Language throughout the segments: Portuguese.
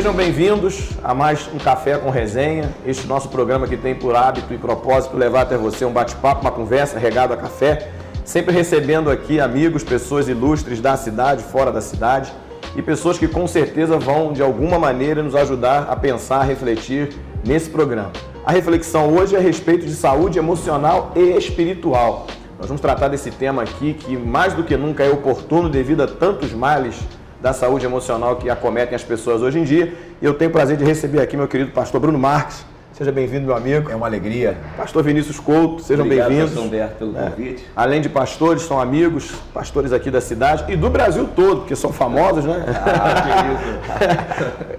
Sejam bem-vindos a mais um Café com Resenha, este nosso programa que tem por hábito e propósito levar até você um bate-papo, uma conversa regado a café, sempre recebendo aqui amigos, pessoas ilustres da cidade, fora da cidade e pessoas que com certeza vão de alguma maneira nos ajudar a pensar, a refletir nesse programa. A reflexão hoje é a respeito de saúde emocional e espiritual. Nós vamos tratar desse tema aqui que mais do que nunca é oportuno devido a tantos males da saúde emocional que acometem as pessoas hoje em dia. E eu tenho o prazer de receber aqui meu querido pastor Bruno Marques. Seja bem-vindo, meu amigo. É uma alegria. Pastor Vinícius Couto, sejam bem-vindos. Obrigado, pastor Humberto, pelo convite. Além de pastores, são amigos, pastores aqui da cidade e do Brasil todo, porque são famosos, né?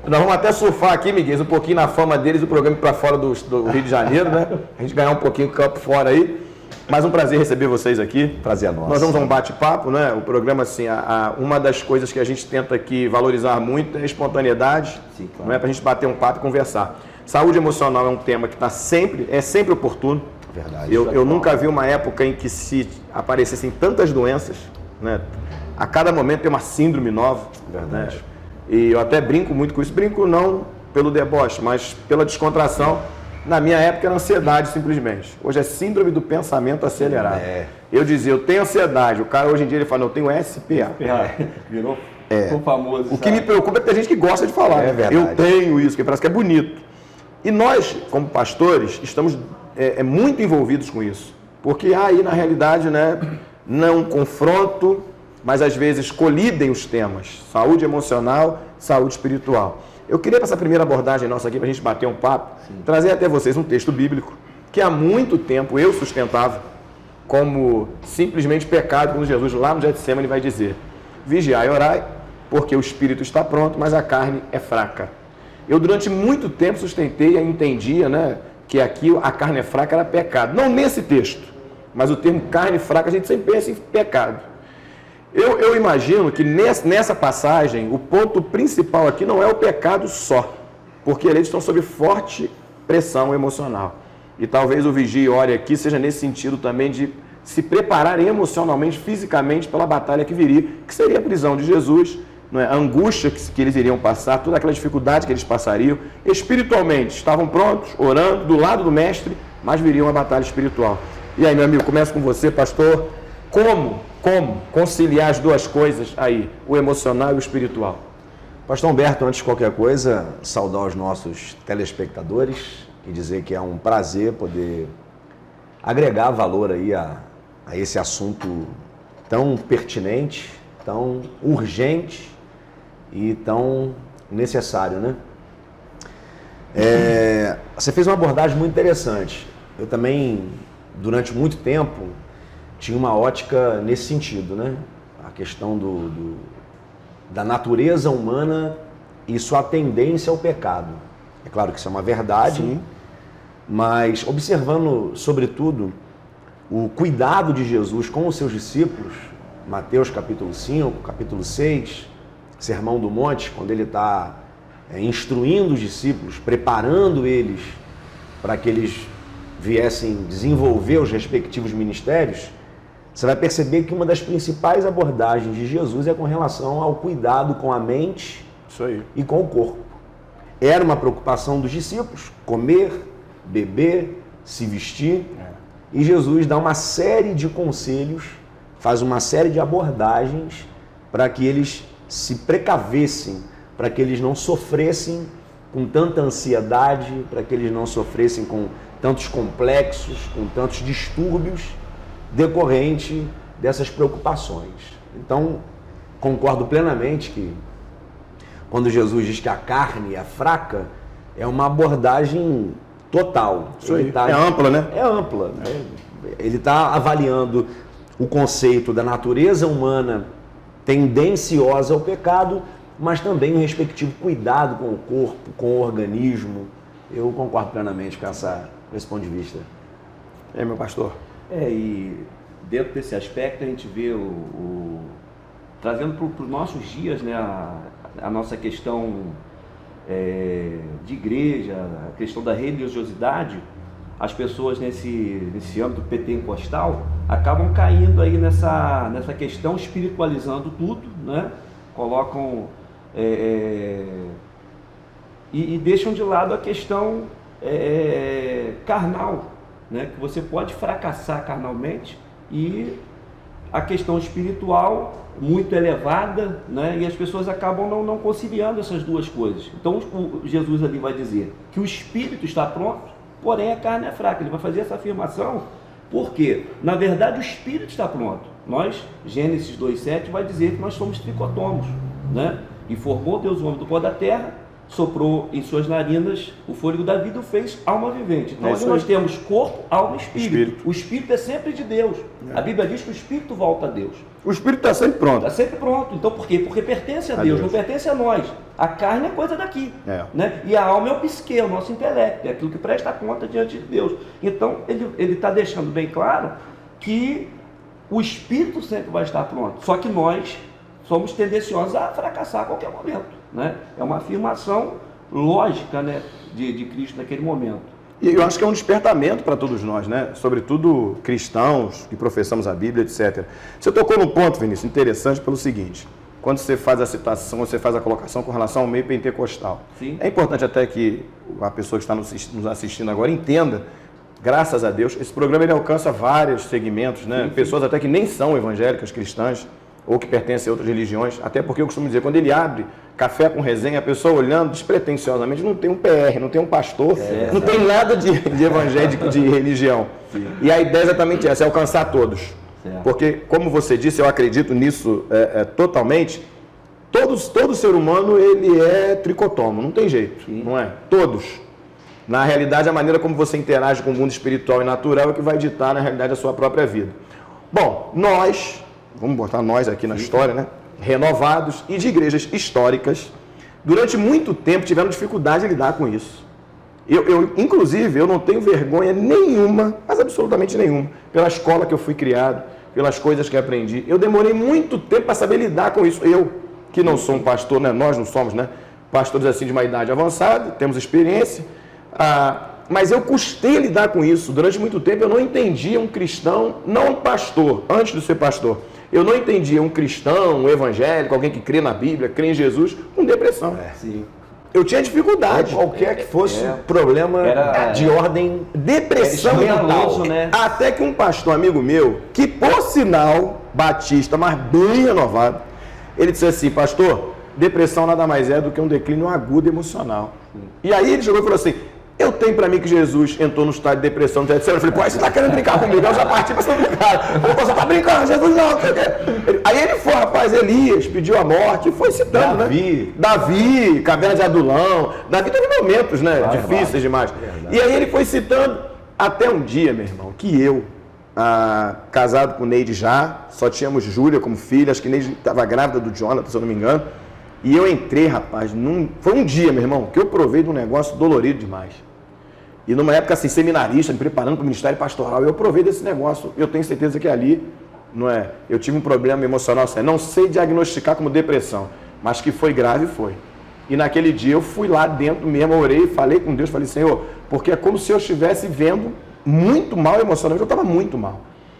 Nós vamos até surfar aqui, Miguel, um pouquinho na fama deles, do programa para fora do Rio de Janeiro, né? A gente ganhar um pouquinho do campo fora aí. Mas um prazer receber vocês aqui. Prazer é nosso. Nós vamos a um bate-papo, né? O programa, assim, uma das coisas que a gente tenta aqui valorizar muito é a espontaneidade. Sim, claro. Não é para a gente bater um papo e conversar. Saúde emocional é um tema que é sempre oportuno. Verdade. Eu nunca vi uma época em que se aparecessem tantas doenças, né? A cada momento tem uma síndrome nova. Verdade. Né? E eu até brinco muito com isso. Brinco não pelo deboche, mas pela descontração. Na minha época era ansiedade simplesmente. Hoje é síndrome do pensamento acelerado. Eu dizia, eu tenho ansiedade. O cara hoje em dia ele fala, eu tenho SPA. Ficou famoso. O que me preocupa é que tem gente que gosta de falar. É verdade. Eu tenho isso, que parece que é bonito. E nós, como pastores, estamos muito envolvidos com isso. Porque há aí, na realidade, né, não um confronto, mas às vezes colidem os temas. Saúde emocional, saúde espiritual. Eu queria, para essa primeira abordagem nossa aqui, para a gente bater um papo, trazer até vocês um texto bíblico que há muito tempo eu sustentava como simplesmente pecado, quando Jesus lá no Getsemane vai dizer: vigiai e orai, porque o espírito está pronto, mas a carne é fraca. Eu durante muito tempo sustentei e entendia, né, que aqui a carne é fraca era pecado. Não nesse texto, mas o termo carne fraca a gente sempre pensa em pecado. Eu imagino que nessa passagem, o ponto principal aqui não é o pecado só, porque eles estão sob forte pressão emocional. E talvez o vigia e ore aqui seja nesse sentido também de se prepararem emocionalmente, fisicamente, pela batalha que viria, que seria a prisão de Jesus, não é? A angústia que eles iriam passar, toda aquela dificuldade que eles passariam. Espiritualmente, estavam prontos, orando, do lado do mestre, mas viria uma batalha espiritual. E aí, meu amigo, começo com você, pastor. Como conciliar as duas coisas aí, o emocional e o espiritual? Pastor Humberto, antes de qualquer coisa, saudar os nossos telespectadores e dizer que é um prazer poder agregar valor aí a esse assunto tão pertinente, tão urgente e tão necessário, né? Você fez uma abordagem muito interessante. Eu também, durante muito tempo, tinha uma ótica nesse sentido, né? A questão da natureza humana e sua tendência ao pecado. É claro que isso é uma verdade, sim, mas observando, sobretudo, o cuidado de Jesus com os seus discípulos, Mateus capítulo 5, capítulo 6, Sermão do Monte, quando ele está instruindo os discípulos, preparando eles para que eles viessem desenvolver os respectivos ministérios, você vai perceber que uma das principais abordagens de Jesus é com relação ao cuidado com a mente, isso aí, e com o corpo. Era uma preocupação dos discípulos, comer, beber, se vestir, e Jesus dá uma série de conselhos, faz uma série de abordagens para que eles se precavessem, para que eles não sofressem com tanta ansiedade, para que eles não sofressem com tantos complexos, com tantos distúrbios decorrente dessas preocupações. Então, concordo plenamente que quando Jesus diz que a carne é fraca, é uma abordagem total. Isso aí. É ampla, né? É ampla. Ele está avaliando o conceito da natureza humana tendenciosa ao pecado, mas também o respectivo cuidado com o corpo, com o organismo. Eu concordo plenamente com esse ponto de vista. Meu pastor? E dentro desse aspecto a gente vê trazendo para os nossos dias, né, a nossa questão de igreja, a questão da religiosidade. As pessoas nesse âmbito pentecostal acabam caindo aí nessa questão, espiritualizando tudo, né? Colocam e deixam de lado a questão carnal, né? Que você pode fracassar carnalmente e a questão espiritual muito elevada, né? E as pessoas acabam não conciliando essas duas coisas. Então Jesus ali vai dizer que o espírito está pronto, porém a carne é fraca. Ele vai fazer essa afirmação porque, na verdade, o espírito está pronto. Nós, Gênesis 2,7 vai dizer que nós somos tricotomos, né? E formou Deus o homem do pó da terra, soprou em suas narinas o fôlego da vida e o fez alma vivente. Então ali nós temos corpo, alma e espírito. O espírito é sempre de Deus. A Bíblia diz que o espírito volta a Deus. O espírito está sempre pronto. Está sempre pronto. Então por quê? Porque pertence a Deus, não pertence a nós. A carne é coisa daqui. Né? E a alma é o psique, é o nosso intelecto, é aquilo que presta conta diante de Deus. Então ele está deixando bem claro que o espírito sempre vai estar pronto. Só que nós somos tendenciosos a fracassar a qualquer momento. Né? É uma afirmação lógica, né, de Cristo naquele momento. E eu acho que é um despertamento para todos nós, né? Sobretudo cristãos que professamos a Bíblia, etc. Você tocou num ponto, Vinícius, interessante pelo seguinte: quando você faz a citação, você faz a colocação com relação ao meio pentecostal. Sim. É importante até que a pessoa que está nos assistindo agora entenda, graças a Deus, esse programa ele alcança vários segmentos, né? Sim. Pessoas até que nem são evangélicas, cristãs, ou que pertencem a outras religiões, até porque eu costumo dizer, quando ele abre Café com Resenha, a pessoa olhando despretensiosamente, não tem um PR, não tem um pastor, não tem nada de evangélico, de religião. Sim. E a ideia é exatamente essa, é alcançar todos. Certo. Porque, como você disse, eu acredito nisso totalmente, todo ser humano ele é tricotomo, não tem jeito, Sim. não é? Todos. Na realidade, a maneira como você interage com o mundo espiritual e natural é que vai ditar, na realidade, a sua própria vida. Bom, nós, vamos botar nós aqui na história, né? Renovados e de igrejas históricas, durante muito tempo tiveram dificuldade de lidar com isso. Inclusive, eu não tenho vergonha nenhuma, mas absolutamente nenhuma, pela escola que eu fui criado, pelas coisas que aprendi. Eu demorei muito tempo para saber lidar com isso. Eu, que não sou um pastor, né? Nós não somos, né? Pastores assim de uma idade avançada, temos experiência, mas eu custei lidar com isso. Durante muito tempo eu não entendia um cristão, não um pastor, antes de ser pastor. Eu não entendia um cristão, um evangélico, alguém que crê na Bíblia, crê em Jesus, com depressão. Sim. Eu tinha dificuldade. Qualquer que fosse problema de ordem, Depressão escandaloso, mental. né? Até que um pastor amigo meu, que por sinal, batista, mas bem renovado, ele disse assim: pastor, depressão nada mais é do que um declínio agudo emocional. E aí ele chegou e falou assim: eu tenho pra mim que Jesus entrou no estado de depressão, etc. Eu falei: pô, você tá querendo brincar comigo? Eu já parti pra você brincar. Eu falei: você tá brincando, Jesus não. Aí ele foi, rapaz, Elias pediu a morte e foi citando, Davi, Caverna de Adulão. Davi teve momentos, né, difíceis demais. E aí ele foi citando até um dia, meu irmão, que eu, casado com Neide já, só tínhamos Júlia como filha, acho que Neide estava grávida do Jonathan, se eu não me engano. E eu entrei, rapaz, foi um dia, meu irmão, que eu provei de um negócio dolorido demais. E numa época assim, seminarista, me preparando para o ministério pastoral, eu provei desse negócio. Eu tenho certeza que ali, não é? Eu tive um problema emocional, assim, não sei diagnosticar como depressão, mas que foi grave, foi. E naquele dia eu fui lá dentro mesmo, orei, falei com Deus, falei: Senhor, porque é como se eu estivesse vendo muito mal emocionalmente, eu estava muito mal.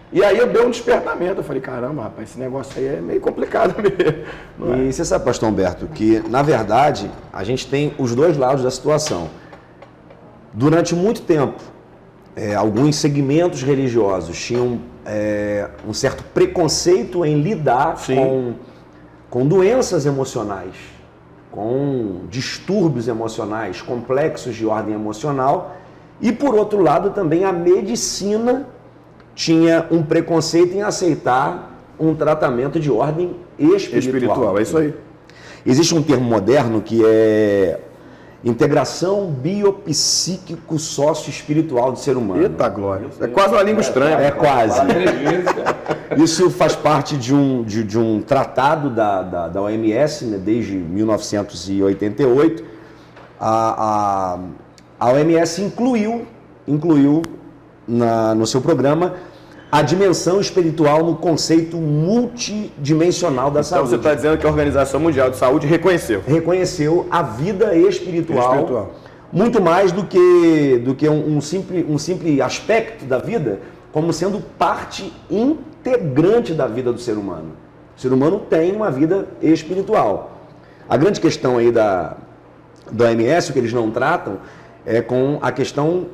E aí eu dei um despertamento, eu falei: caramba, rapaz, esse negócio aí é meio complicado mesmo. E você sabe, pastor Humberto, que na verdade a gente tem os dois lados da situação. Durante muito tempo, alguns segmentos religiosos tinham um certo preconceito em lidar com doenças emocionais, com distúrbios emocionais, complexos de ordem emocional, e por outro lado também a medicina tinha um preconceito em aceitar um tratamento de ordem espiritual. É isso aí. Existe um termo moderno que é integração biopsíquico-sócio-espiritual do ser humano. Eita glória. É quase uma língua estranha. É quase. Isso faz parte de um tratado da OMS, né, desde 1988. A OMS incluiu no seu programa a dimensão espiritual no conceito multidimensional da saúde. Então você está dizendo que a Organização Mundial de Saúde reconheceu a vida espiritual muito mais do que um simples aspecto da vida, como sendo parte integrante da vida do ser humano. O ser humano tem uma vida espiritual. A grande questão aí da OMS, o que eles não tratam, é com a questão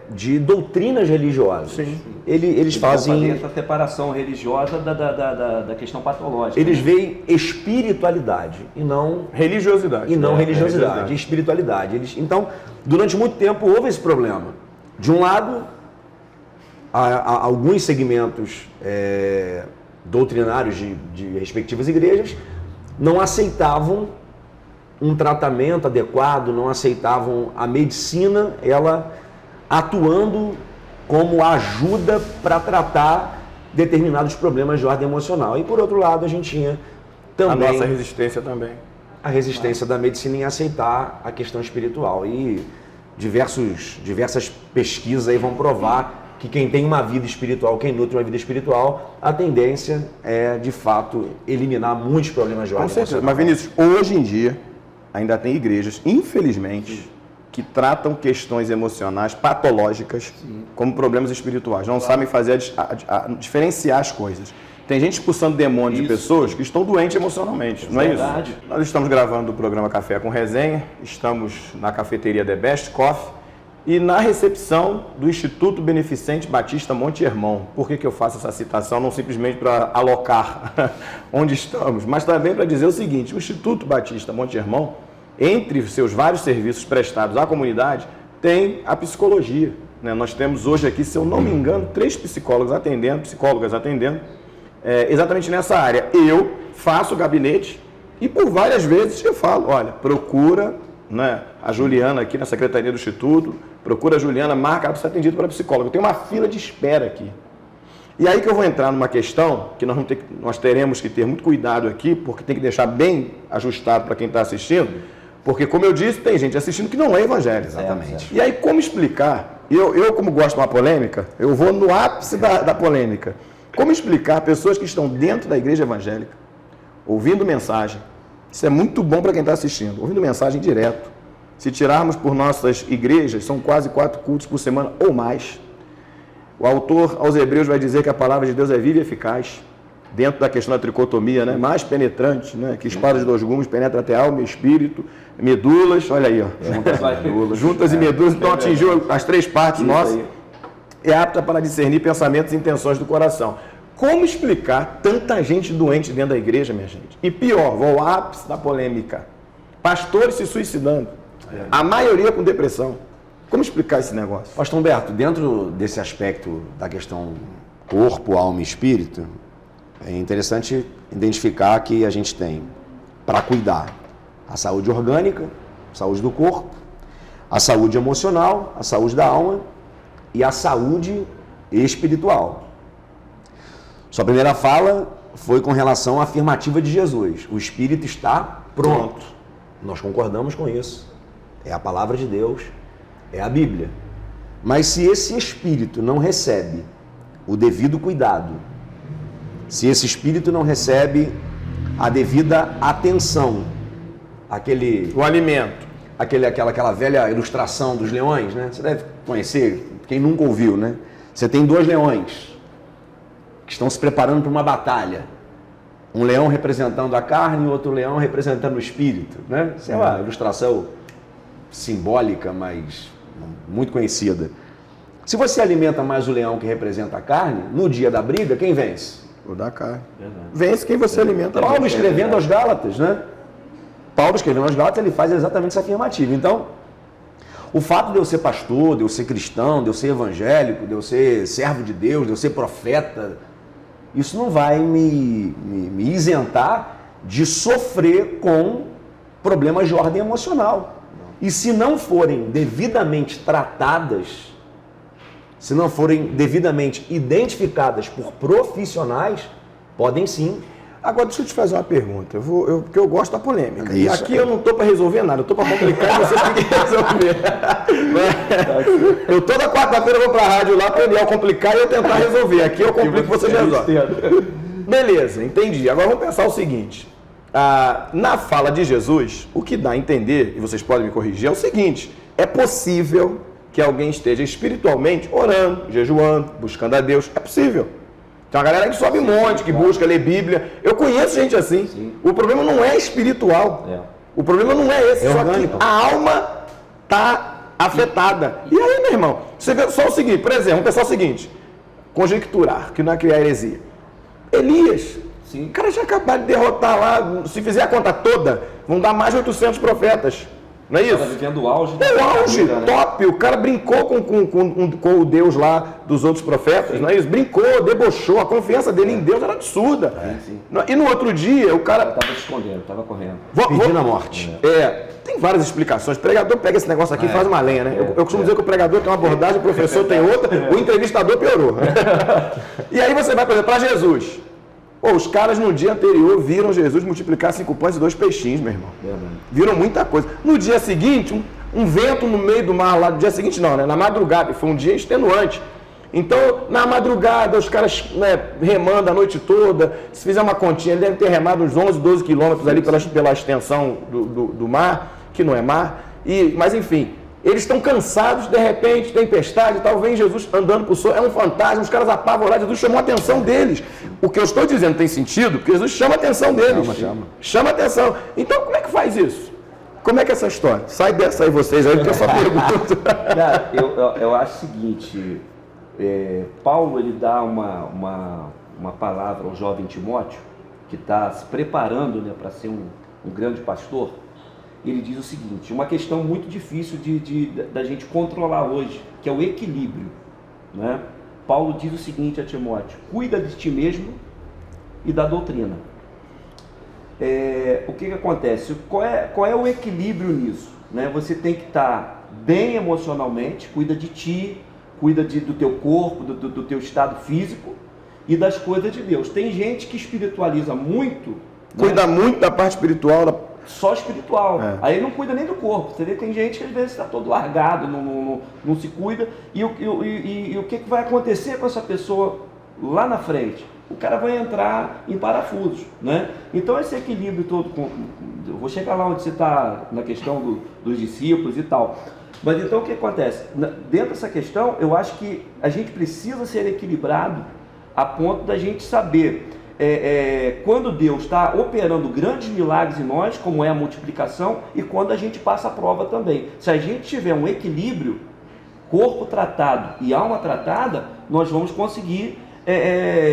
de doutrinas religiosas. Sim. Eles fazem essa separação religiosa da questão patológica. Eles veem espiritualidade e não religiosidade. Religiosidade, espiritualidade. Então, durante muito tempo houve esse problema. De um lado, alguns segmentos doutrinários de respectivas igrejas não aceitavam um tratamento adequado, não aceitavam a medicina, ela atuando como ajuda para tratar determinados problemas de ordem emocional. E por outro lado, a gente tinha também a nossa resistência também. A resistência da medicina em aceitar a questão espiritual. E diversas pesquisas aí vão provar que quem tem uma vida espiritual, quem nutre uma vida espiritual, a tendência é, de fato, eliminar muitos problemas de ordem emocional. Mas, Vinícius, hoje em dia, ainda tem igrejas, infelizmente, que tratam questões emocionais patológicas como problemas espirituais. Não sabem fazer diferenciar as coisas. Tem gente expulsando demônios de pessoas que estão doentes emocionalmente, não é isso? Nós estamos gravando o programa Café com Resenha, estamos na cafeteria The Best Coffee e na recepção do Instituto Beneficente Batista Monte Hermon. Por que eu faço essa citação? Não simplesmente para alocar onde estamos, mas também para dizer o seguinte: o Instituto Batista Monte Hermon, entre os seus vários serviços prestados à comunidade, tem a psicologia. Nós temos hoje aqui, se eu não me engano, 3 psicólogas atendendo, exatamente nessa área. Eu faço o gabinete e por várias vezes eu falo, olha, procura a Juliana aqui na Secretaria do Instituto, procura a Juliana, marca para ser atendido pela psicóloga. Eu tenho uma fila de espera aqui. E aí que eu vou entrar numa questão que nós teremos que ter muito cuidado aqui, porque tem que deixar bem ajustado para quem está assistindo, porque, como eu disse, tem gente assistindo que não é evangélico. Exatamente. E aí, como explicar? Eu como gosto de uma polêmica, eu vou no ápice da polêmica. Como explicar pessoas que estão dentro da igreja evangélica, ouvindo mensagem? Isso é muito bom para quem está assistindo, ouvindo mensagem direto. Se tirarmos por nossas igrejas, são quase 4 cultos por semana ou mais. O autor aos Hebreus vai dizer que a palavra de Deus é viva e eficaz, dentro da questão da tricotomia, mais penetrante, que espada de 2 gumes penetra até alma e espírito, medulas, olha aí, juntas e medulas, então atingiu as 3 partes nossas, é apta para discernir pensamentos e intenções do coração. Como explicar tanta gente doente dentro da igreja, minha gente? E pior, vou ao ápice da polêmica, pastores se suicidando, a maioria com depressão. Como explicar esse negócio? Pastor Humberto, dentro desse aspecto da questão corpo, alma e espírito, é interessante identificar que a gente tem, para cuidar, a saúde orgânica, a saúde do corpo, a saúde emocional, a saúde da alma e a saúde espiritual. Sua primeira fala foi com relação à afirmativa de Jesus. O espírito está pronto. Nós concordamos com isso. É a palavra de Deus, é a Bíblia. Mas se esse espírito não recebe o devido cuidado, se esse espírito não recebe a devida atenção, o alimento, aquela velha ilustração dos leões, Você deve conhecer, quem nunca ouviu, Você tem 2 leões que estão se preparando para uma batalha. Um leão representando a carne e outro leão representando o espírito, Isso é uma ilustração simbólica, mas muito conhecida. Se você alimenta mais o leão que representa a carne, no dia da briga, quem vence? O da carne. Vence quem você alimenta. Paulo escrevendo aos Gálatas, Paulo escrevendo aos Gálatas, ele faz exatamente essa afirmativa. Então, o fato de eu ser pastor, de eu ser cristão, de eu ser evangélico, de eu ser servo de Deus, de eu ser profeta, isso não vai me isentar de sofrer com problemas de ordem emocional. E se não forem devidamente tratadas, se não forem devidamente identificadas por profissionais, podem sim. Agora, deixa eu te fazer uma pergunta, porque eu gosto da polêmica. Isso. E aqui eu não estou para resolver nada, eu estou para complicar e você tem que resolver. Eu toda quarta-feira vou para a rádio lá para ele complicar e eu tentar resolver. Aqui eu complico, você resolve. Beleza, entendi. Agora vamos pensar o seguinte. Na fala de Jesus, o que dá a entender, e vocês podem me corrigir, é o seguinte: é possível que alguém esteja espiritualmente orando, jejuando, buscando a Deus. É possível. Tem uma galera que sobe monte, que busca ler Bíblia. Eu conheço gente assim. Sim. O problema não é espiritual. O problema não é esse, É só orgânico. que a alma está afetada. E aí, meu irmão, você vê só o seguinte, por exemplo, vamos pensar o seguinte, conjecturar, que não é criar heresia. Elias, Sim. o cara já acabou de derrotar lá, se fizer a conta toda, vão dar mais de 800 profetas. Não é isso? Estava vivendo o auge. É o auge, carreira, né? top. O cara brincou com o Deus lá dos outros profetas, não é isso? Brincou, debochou. A confiança dele em Deus era absurda. Sim. E no outro dia, o cara... Estava se escondendo, estava correndo. Pedindo a morte. Tem várias explicações. O pregador pega esse negócio aqui e faz uma lenha, né? Eu costumo dizer que o pregador tem uma abordagem, o professor tem outra, o entrevistador piorou. E aí você vai, por exemplo, para Jesus. Pô, os caras no dia anterior viram Jesus multiplicar 5 pães e 2 peixinhos, meu irmão. Viram muita coisa. No dia seguinte, um vento no meio do mar lá. No dia seguinte não, né? Na madrugada. Foi um dia extenuante. Então, na madrugada, os caras remando a noite toda. Se fizer uma continha, ele deve ter remado uns 11, 12 quilômetros ali pela extensão do mar, que não é mar. Mas, enfim, eles estão cansados, de repente, tempestade e tal. Vem Jesus andando por cima, é um fantasma, os caras apavorados. Jesus chamou a atenção deles. O que eu estou dizendo tem sentido, porque Jesus chama a atenção deles. Chama a atenção. Então, como é que faz isso? Como é que é essa história? Sai dessa aí vocês, aí que eu só pergunto. Cara, eu acho o seguinte, Paulo ele dá uma palavra ao jovem Timóteo, que está se preparando, né, para ser um grande pastor. Ele diz o seguinte, uma questão muito difícil da gente controlar hoje, que é o equilíbrio, né? Paulo diz o seguinte a Timóteo, cuida de ti mesmo e da doutrina. O que acontece? Qual é o equilíbrio nisso? Né? Você tem que estar bem emocionalmente, cuida de ti, cuida do teu corpo, do teu estado físico e das coisas de Deus. Tem gente que espiritualiza muito, Cuida muito da parte espiritual. Só espiritual. Aí não cuida nem do corpo. Você vê, tem gente que às vezes está todo largado, não se cuida. E o que vai acontecer com essa pessoa lá na frente? O cara vai entrar em parafusos, né? Então esse equilíbrio todo, eu vou chegar lá onde você está na questão dos discípulos e tal. Mas então o que acontece? Dentro dessa questão, eu acho que a gente precisa ser equilibrado a ponto da gente saber quando Deus está operando grandes milagres em nós, como é a multiplicação, e quando a gente passa a prova também. Se a gente tiver um equilíbrio, corpo tratado e alma tratada, nós vamos conseguir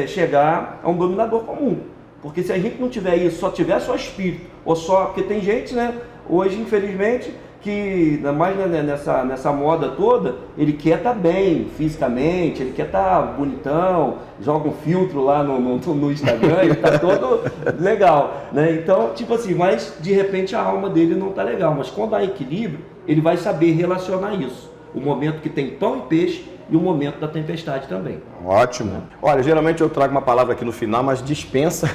chegar a um dominador comum. Porque se a gente não tiver isso, só tiver só espírito, ou só... Porque tem gente, né, hoje, infelizmente, que, ainda mais nessa moda toda, ele quer estar bem fisicamente, ele quer estar bonitão, joga um filtro lá no Instagram, ele está todo legal, né? Então, tipo assim, mas de repente a alma dele não está legal, mas quando há equilíbrio, ele vai saber relacionar isso, o momento que tem pão e peixe e o momento da tempestade também. Ótimo. Olha, geralmente eu trago uma palavra aqui no final, mas dispensa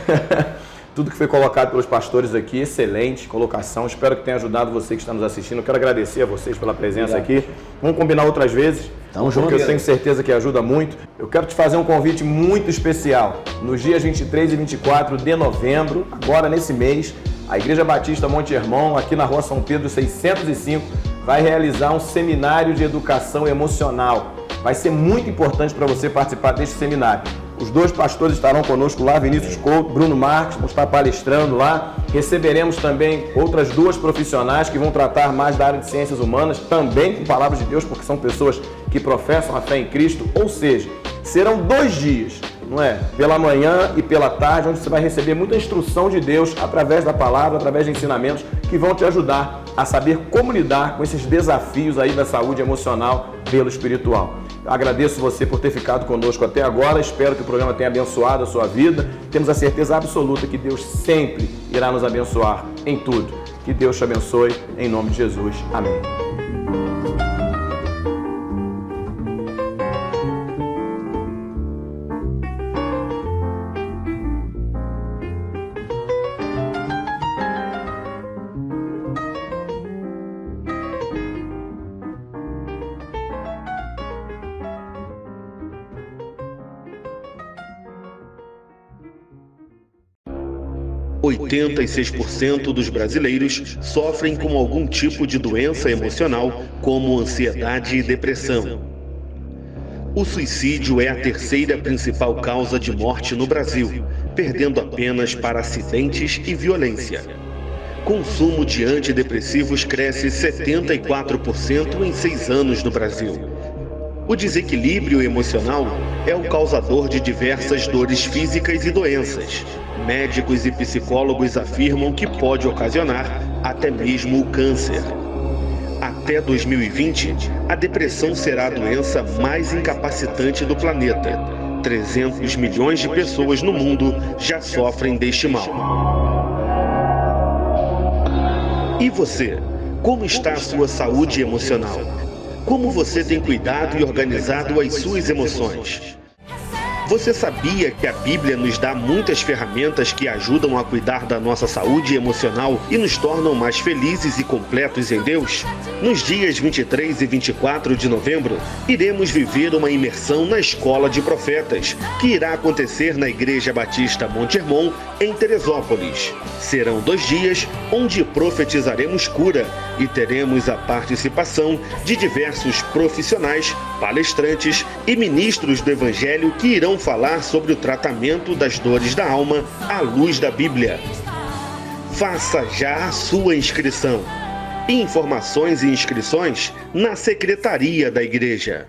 tudo que foi colocado pelos pastores aqui, excelente colocação. Espero que tenha ajudado você que está nos assistindo. Eu quero agradecer a vocês pela presença aqui. Vamos combinar outras vezes, porque eu tenho certeza que ajuda muito. Eu quero te fazer um convite muito especial. Nos dias 23 e 24 de novembro, agora nesse mês, a Igreja Batista Monte Hermon, aqui na Rua São Pedro 605, vai realizar um seminário de educação emocional. Vai ser muito importante para você participar deste seminário. Os 2 pastores estarão conosco lá, Vinícius Couto, Bruno Marques, vão estar palestrando lá. Receberemos também outras 2 profissionais que vão tratar mais da área de ciências humanas, também com palavras de Deus, porque são pessoas que professam a fé em Cristo. Ou seja, serão 2 dias, não é? Pela manhã e pela tarde, onde você vai receber muita instrução de Deus através da palavra, através de ensinamentos que vão te ajudar a saber como lidar com esses desafios aí da saúde emocional pelo espiritual. Agradeço você por ter ficado conosco até agora, espero que o programa tenha abençoado a sua vida. Temos a certeza absoluta que Deus sempre irá nos abençoar em tudo. Que Deus te abençoe, em nome de Jesus. Amém. 86% dos brasileiros sofrem com algum tipo de doença emocional, como ansiedade e depressão. O suicídio é a terceira principal causa de morte no Brasil, perdendo apenas para acidentes e violência. consumo de antidepressivos cresce 74% em 6 anos no Brasil. O desequilíbrio emocional é o causador de diversas dores físicas e doenças. Médicos e psicólogos afirmam que pode ocasionar até mesmo o câncer. Até 2020, a depressão será a doença mais incapacitante do planeta. 300 milhões de pessoas no mundo já sofrem deste mal. E você? Como está a sua saúde emocional? Como você tem cuidado e organizado as suas emoções? Você sabia que a Bíblia nos dá muitas ferramentas que ajudam a cuidar da nossa saúde emocional e nos tornam mais felizes e completos em Deus? Nos dias 23 e 24 de novembro, iremos viver uma imersão na Escola de Profetas, que irá acontecer na Igreja Batista Monte Hermon, em Teresópolis. Serão 2 dias onde profetizaremos cura e teremos a participação de diversos profissionais, palestrantes e ministros do Evangelho que irão falar sobre o tratamento das dores da alma à luz da Bíblia. Faça já a sua inscrição. Informações e inscrições na Secretaria da Igreja.